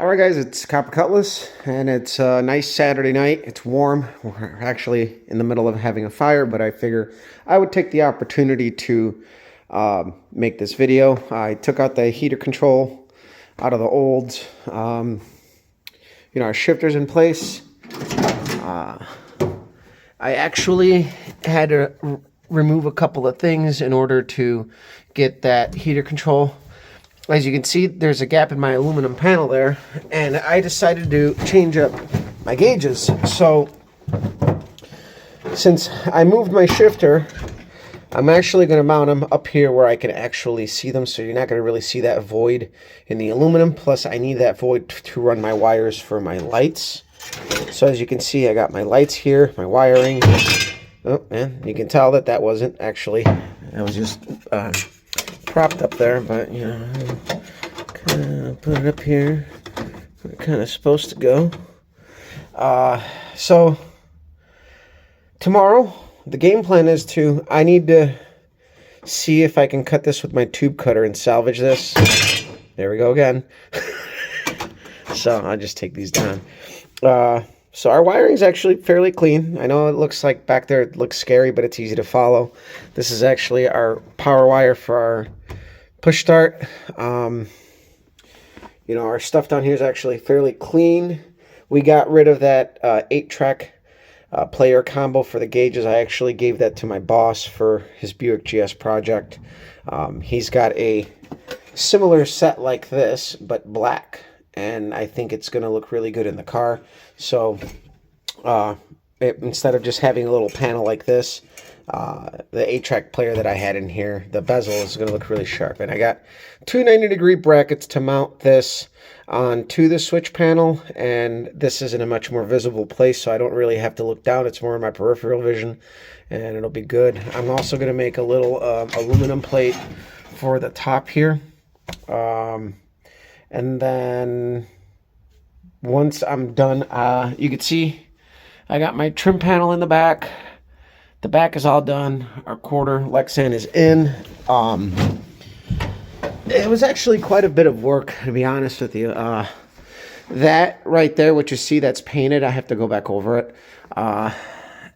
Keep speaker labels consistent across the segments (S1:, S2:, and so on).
S1: All right, guys, it's Copper Cutlass, and it's a nice Saturday night. It's warm. We're actually in the middle of having a fire, but I figure I would take the opportunity to make this video. I took out the heater control out of the old, our shifter's in place. I actually had to remove a couple of things in order to get that heater control. As you can see, there's a gap in my aluminum panel there, and I decided to change up my gauges. So, since I moved my shifter, I'm actually going to mount them up here where I can actually see them, so you're not going to really see that void in the aluminum. Plus, I need that void to run my wires for my lights. So, as you can see, I got my lights here, my wiring. Oh, man, you can tell that wasn't actually, I was just propped up there, but kind of put it up here where it's kind of supposed to go. So tomorrow the game plan is I need to see if I can cut this with my tube cutter and salvage this. There we go again. So I'll just take these down. So our wiring is actually fairly clean. I know it looks like back there it looks scary, but it's easy to follow. This is actually our power wire for our push start. Our stuff down here is actually fairly clean. We got rid of that 8-track player combo for the gauges. I actually gave that to my boss for his Buick GS project. He's got a similar set like this, but black. And I think it's going to look really good in the car. So instead of just having a little panel like this, the 8-track player that I had in here, the bezel is going to look really sharp. And I got two 90-degree brackets to mount this onto the switch panel. And this is in a much more visible place, so I don't really have to look down. It's more in my peripheral vision, and it'll be good. I'm also going to make a little aluminum plate for the top here. And then once I'm done, you can see I got my trim panel in the back. The back is all done. Our quarter Lexan is in. It was actually quite a bit of work, to be honest with you. That right there, what you see, that's painted. I have to go back over it.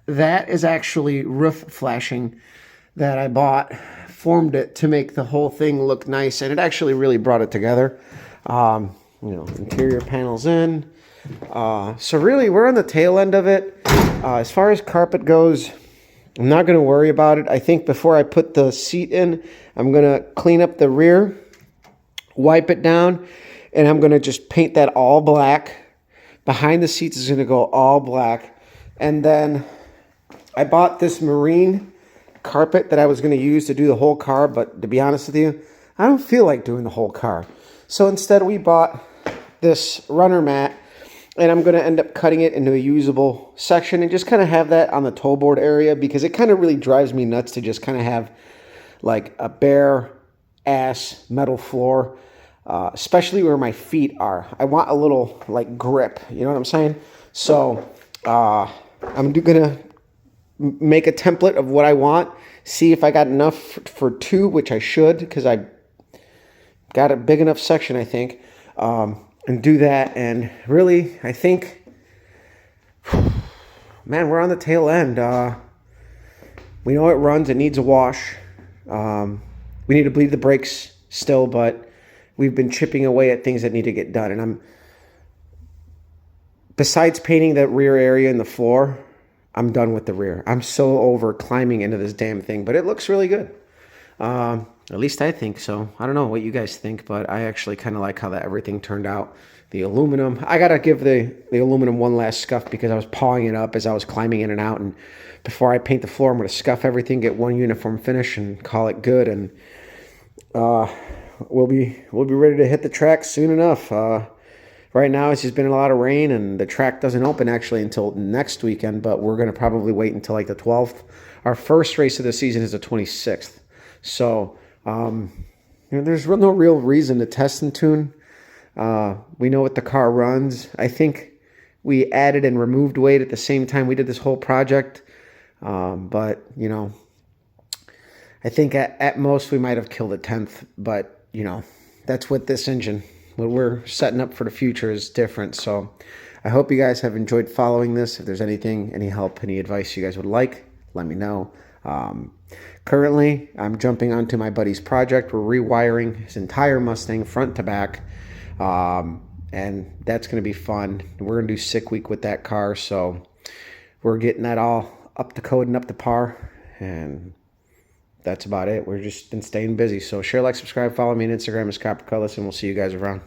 S1: That is actually roof flashing that I bought. Formed it to make the whole thing look nice, and it actually really brought it together. Interior panels in. So really, we're on the tail end of it. As far as carpet goes, I'm not going to worry about it. I think before I put the seat in, I'm going to clean up the rear, wipe it down, and I'm going to just paint that all black. Behind the seats is going to go all black. And then I bought this marine carpet that I was going to use to do the whole car, but to be honest with you, I don't feel like doing the whole car. So instead we bought this runner mat, and I'm going to end up cutting it into a usable section and just kind of have that on the toe board area, because it kind of really drives me nuts to just kind of have like a bare ass metal floor, especially where my feet are. I want a little like grip, you know what I'm saying? So I'm going to make a template of what I want, see if I got enough for two, which I should, because I got a big enough section, I think, and do that. And really, I think, man, we're on the tail end. We know it runs. It needs a wash. We need to bleed the brakes still, but we've been chipping away at things that need to get done. And besides painting that rear area and the floor, I'm done with the rear. I'm so over climbing into this damn thing, but it looks really good. At least I think so. I don't know what you guys think, but I actually kind of like how that everything turned out. The aluminum, I got to give the aluminum one last scuff, because I was pawing it up as I was climbing in and out. And before I paint the floor, I'm going to scuff everything, get one uniform finish, and call it good. And we'll be ready to hit the track soon enough. Right now, it's just been a lot of rain, and the track doesn't open actually until next weekend, but we're going to probably wait until like the 12th. Our first race of the season is the 26th. So, there's no real reason to test and tune. We know what the car runs. I think we added and removed weight at the same time we did this whole project. But, I think at most we might have killed a tenth, but, that's with this engine. what we're setting up for the future is different. So I hope you guys have enjoyed following this. If there's anything, any help, any advice you guys would like, let me know. Currently, I'm jumping onto my buddy's project. We're rewiring his entire Mustang front to back. And that's going to be fun. We're going to do Sick Week with that car. So we're getting that all up to code and up to par. And that's about it. We're just been staying busy. So share, like, subscribe, follow me on Instagram as Copper Cutlass, and we'll see you guys around.